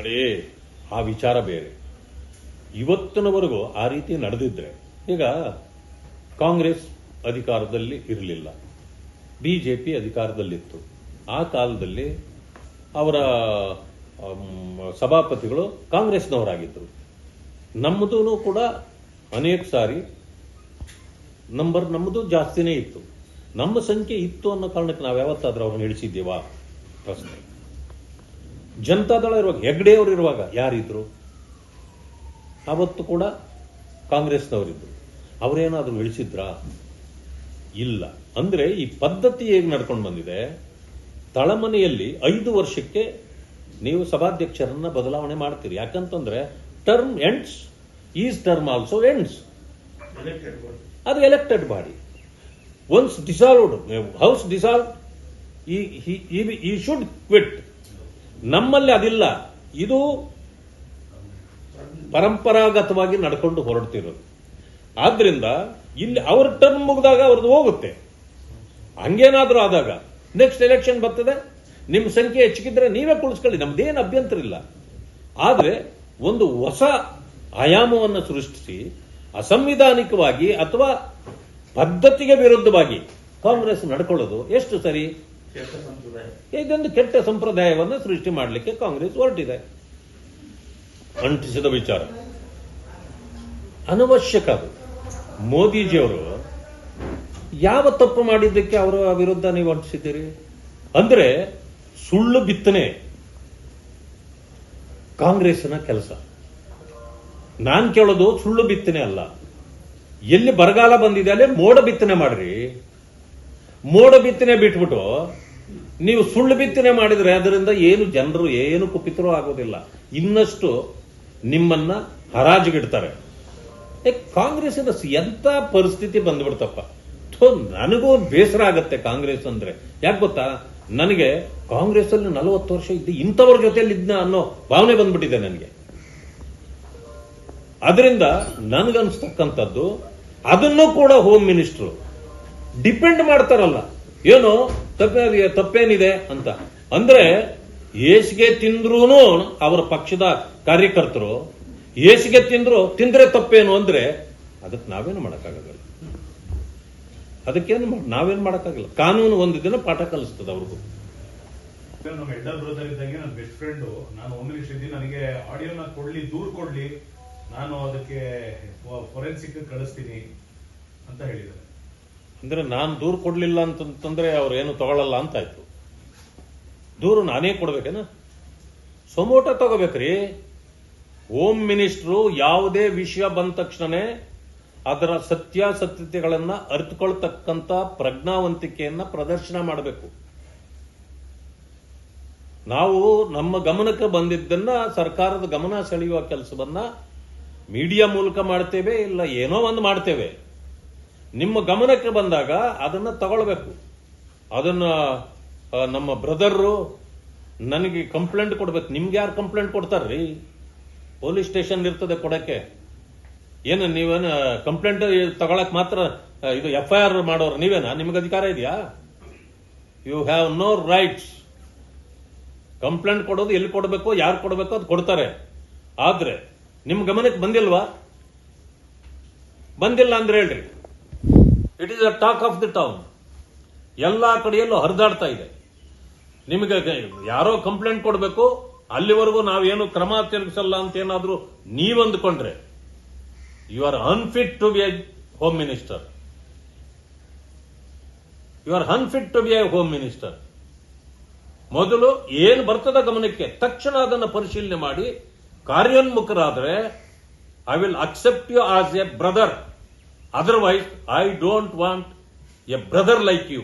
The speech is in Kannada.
ನೋಡಿ, ಆ ವಿಚಾರ ಬೇರೆ. ಇವತ್ತಿನವರೆಗೂ ಆ ರೀತಿ ನಡೆದಿದ್ರೆ, ಈಗ ಕಾಂಗ್ರೆಸ್ ಅಧಿಕಾರದಲ್ಲಿ ಇರಲಿಲ್ಲ, ಬಿಜೆಪಿ ಅಧಿಕಾರದಲ್ಲಿತ್ತು. ಆ ಕಾಲದಲ್ಲಿ ಅವರ ಸಭಾಪತಿಗಳು ಕಾಂಗ್ರೆಸ್ನವರಾಗಿದ್ದರು. ನಮ್ಮದೂ ಕೂಡ ಅನೇಕ ಸಾರಿ ನಮ್ಮದು ಜಾಸ್ತಿನೇ ಇತ್ತು. ನಮ್ಮ ಸಂಖ್ಯೆ ಇತ್ತು ಅನ್ನೋ ಕಾರಣಕ್ಕೆ ನಾವು ಯಾವತ್ತಾದ್ರೂ ಅವ್ರನ್ನ ಇಳಿಸಿದ್ದೀವಾ? ಪ್ರಶ್ನೆ. ಜನತಾದಳ ಇರುವಾಗ, ಹೆಗ್ಡೆ ಅವರು ಇರುವಾಗ ಯಾರಿದ್ರು? ಅವತ್ತು ಕೂಡ ಕಾಂಗ್ರೆಸ್ನವರಿದ್ರು. ಅವರೇನಾದ್ರೂ ಇಳಿಸಿದ್ರಾ? ಇಲ್ಲ. ಅಂದ್ರೆ ಈ ಪದ್ಧತಿ ಹೇಗೆ ನಡ್ಕೊಂಡು ಬಂದಿದೆ, ತಳಮನೆಯಲ್ಲಿ 5 ವರ್ಷಕ್ಕೆ ನೀವು ಸಭಾಧ್ಯಕ್ಷರನ್ನ ಬದಲಾವಣೆ ಮಾಡ್ತೀರಿ. ಯಾಕಂತಂದ್ರೆ term ends, is term also ends. ಅದು elected body. Once dissolved, house dissolve, he should quit. ನಮ್ಮಲ್ಲಿ ಅದಿಲ್ಲ. ಇದು ಪರಂಪರಾಗತವಾಗಿ ನಡ್ಕೊಂಡು ಹೊರಡ್ತಿರೋದು. ಆದ್ರಿಂದ ಇಲ್ಲಿ ಅವ್ರ ಟರ್ಮ್ ಮುಗಿದಾಗ ಅವ್ರದ್ದು ಹೋಗುತ್ತೆ. ಹಂಗೇನಾದ್ರೂ ಆದಾಗ ನೆಕ್ಸ್ಟ್ ಎಲೆಕ್ಷನ್ ಬರ್ತದೆ, ನಿಮ್ಮ ಸಂಖ್ಯೆ ಹೆಚ್ಚಿಗಿದ್ರೆ ನೀವೇ ಕುಳಿಸ್ಕೊಳ್ಳಿ, ನಮ್ದೇನು ಅಭ್ಯಂತರ ಇಲ್ಲ. ಆದ್ರೆ ಒಂದು ಹೊಸ ಆಯಾಮವನ್ನು ಸೃಷ್ಟಿಸಿ ಅಸಂವಿಧಾನಿಕವಾಗಿ ಅಥವಾ ಪದ್ಧತಿಗೆ ವಿರುದ್ಧವಾಗಿ ಕಾಂಗ್ರೆಸ್ ನಡ್ಕೊಳ್ಳೋದು ಎಷ್ಟು ಸರಿ? ಇದೊಂದು ಕೆಟ್ಟ ಸಂಪ್ರದಾಯವನ್ನು ಸೃಷ್ಟಿ ಮಾಡಲಿಕ್ಕೆ ಕಾಂಗ್ರೆಸ್ ಹೊರಟಿದೆ. ಅಂಟಿಸಿದ ವಿಚಾರ ಅನವಶ್ಯಕ. ಅದು ಮೋದಿಜಿಯವರು ಯಾವ ತಪ್ಪು ಮಾಡಿದ್ದಕ್ಕೆ ಅವರ ವಿರುದ್ಧ ನೀವು ಅಂಟಿಸಿದ್ದೀರಿ? ಅಂದ್ರೆ ಸುಳ್ಳು ಬಿತ್ತನೆ ಕಾಂಗ್ರೆಸ್ನ ಕೆಲಸ. ನಾನ್ ಕೇಳೋದು ಸುಳ್ಳು ಬಿತ್ತನೆ ಅಲ್ಲ. ಎಲ್ಲಿ ಬರಗಾಲ ಬಂದಿದೆ ಅಲ್ಲಿ ಮೋಡ ಬಿತ್ತನೆ ಮಾಡ್ರಿ. ಮೋಡ ಬಿತ್ತನೆ ಬಿಟ್ಬಿಟ್ಟು ನೀವು ಸುಳ್ಳು ಬಿತ್ತನೆ ಮಾಡಿದ್ರೆ ಅದರಿಂದ ಏನು ಜನರು ಏನು ಕುಪಿತರೂ ಆಗೋದಿಲ್ಲ. ಇನ್ನಷ್ಟು ನಿಮ್ಮನ್ನ ಹರಾಜಿಗಿಡ್ತಾರೆ. ಕಾಂಗ್ರೆಸ್ಸಿನ ಎಂತ ಪರಿಸ್ಥಿತಿ ಬಂದ್ಬಿಡ್ತಪ್ಪ. ನನಗೂ ಬೇಸರ ಆಗತ್ತೆ ಕಾಂಗ್ರೆಸ್ ಅಂದ್ರೆ. ಯಾಕೆ ಗೊತ್ತಾ, ನನಗೆ ಕಾಂಗ್ರೆಸ್ ಅಲ್ಲಿ 40 ವರ್ಷ ಇದ್ದು ಇಂಥವ್ರ ಜೊತೆಯಲ್ಲಿ ಇದ್ನ ಅನ್ನೋ ಭಾವನೆ ಬಂದ್ಬಿಟ್ಟಿದೆ ನನಗೆ. ಅದರಿಂದ ನನಗನ್ಸ್ತಕ್ಕಂಥದ್ದು ಅದನ್ನು ಕೂಡ ಹೋಮ್ ಮಿನಿಸ್ಟ್ರು ಡಿಪೆಂಡ್ ಮಾಡ್ತಾರಲ್ಲ, ಏನೋ ತಪ್ಪೇನಿದೆ ಅಂತ. ಅಂದ್ರೆ ಏಸಿಗೆ ತಿಂದ್ರೂನು ಅವರ ಪಕ್ಷದ ಕಾರ್ಯಕರ್ತರು ಏಸಿಗೆ ತಿಂದ್ರೆ ತಪ್ಪೇನು ಅಂದ್ರೆ ಅದಕ್ಕೆ ನಾವೇನು ಮಾಡಕ್ಕಾಗಲ್ಲ. ಅದಕ್ಕೇನು ನಾವೇನು ಮಾಡಕ್ಕಾಗಲ್ಲ. ಕಾನೂನು ಒಂದು ದಿನ ಪಾಠ ಕಲಿಸ್ತದೆ ಅವ್ರಿಗೂ. ನಮ್ಮ ಎಲ್ಡರ್ ಬ್ರದರ್ ಇದ್ದಂಗೆ ನನ್ನ ಬೆಸ್ಟ್ ಫ್ರೆಂಡ್, ನಾನು ಹೋಮ್ ಮಿನಿಸ್ಟರ್ ಇದ್ದೀನಿ, ನನಗೆ ಆಡಿಯೋನ ಕೊಡ್ಲಿ, ದೂರ್ ಕೊಡ್ಲಿ, ನಾನು ಅದಕ್ಕೆ ಫೊರೆನ್ಸಿಕ್ ಕಳಿಸ್ತೀನಿ ಅಂತ ಹೇಳಿದ್ದಾರೆ. ಅಂದ್ರೆ ನಾನು ದೂರು ಕೊಡ್ಲಿಲ್ಲ ಅಂತಂದ್ರೆ ಅವ್ರು ಏನು ತಗೊಳ್ಳಲ್ಲ ಅಂತಾಯ್ತು. ದೂರು ನಾನೇ ಕೊಡ್ಬೇಕೇನ? ಸೊಮೋಟ ತಗೋಬೇಕ್ರಿ. ಹೋಮ್ ಮಿನಿಸ್ಟ್ರು ಯಾವುದೇ ವಿಷಯ ಬಂದ ತಕ್ಷಣನೇ ಅದರ ಸತ್ಯಾಸತ್ಯತೆಗಳನ್ನ ಅರಿತುಕೊಳ್ತಕ್ಕಂಥ ಪ್ರಜ್ಞಾವಂತಿಕೆಯನ್ನ ಪ್ರದರ್ಶನ ಮಾಡಬೇಕು. ನಾವು ನಮ್ಮ ಗಮನಕ್ಕೆ ಬಂದಿದ್ದನ್ನ ಸರ್ಕಾರದ ಗಮನ ಸೆಳೆಯುವ ಕೆಲಸವನ್ನ ಮೀಡಿಯಾ ಮೂಲಕ ಮಾಡ್ತೇವೆ, ಇಲ್ಲ ಏನೋ ಒಂದು ಮಾಡ್ತೇವೆ. ನಿಮ್ಮ ಗಮನಕ್ಕೆ ಬಂದಾಗ ಅದನ್ನ ತಗೊಳ್ಬೇಕು. ಅದನ್ನ ನಮ್ಮ ಬ್ರದರ್ರು ನನಗೆ ಕಂಪ್ಲೇಂಟ್ ಕೊಡ್ಬೇಕು. ನಿಮ್ಗೆ ಯಾರು ಕಂಪ್ಲೇಂಟ್ ಕೊಡ್ತಾರ್ರಿ? ಪೊಲೀಸ್ ಸ್ಟೇಷನ್ ಇರ್ತದೆ ಕೊಡಕ್ಕೆ. ಏನು ನೀವೇನು ಕಂಪ್ಲೇಂಟ್ ತಗೊಳಕ್ ಮಾತ್ರ ಇದು FIR ಮಾಡೋರು ನೀವೇನಾ? ನಿಮ್ಗೆ ಅಧಿಕಾರ ಇದೆಯಾ? You have no rights. Complaint ಕೊಡೋದು ಎಲ್ಲಿ ಕೊಡಬೇಕು, ಯಾರು ಕೊಡಬೇಕು ಅದು ಕೊಡ್ತಾರೆ. ಆದ್ರೆ ನಿಮ್ ಗಮನಕ್ಕೆ ಬಂದಿಲ್ವಾ? ಬಂದಿಲ್ಲ ಅಂದ್ರೆ ಹೇಳ್ರಿ. It is a talk of the town. ಎಲ್ಲಾ ಕಡೆಯಲ್ಲೂ ಹರಿದಾಡ್ತಾ ಇದೆ. ನಿಮಗೆ ಯಾರೋ ಕಂಪ್ಲೇಂಟ್ ಕೊಡಬೇಕು, ಅಲ್ಲಿವರೆಗೂ ನಾವೇನು ಕ್ರಮ ತಿರುಗಿಸಲ್ಲ ಅಂತ ಏನಾದ್ರೂ ನೀವು ಅಂದ್ಕೊಂಡ್ರೆ you are unfit to be a home minister. You are unfit to be a home minister. ಮೊದಲು ಏನು ಬರ್ತದ ಗಮನಕ್ಕೆ ತಕ್ಷಣ ಅದನ್ನು ಪರಿಶೀಲನೆ ಮಾಡಿ ಕಾರ್ಯೋನ್ಮುಖರಾದ್ರೆ I will accept you as a brother. Otherwise, I don't want a brother like you.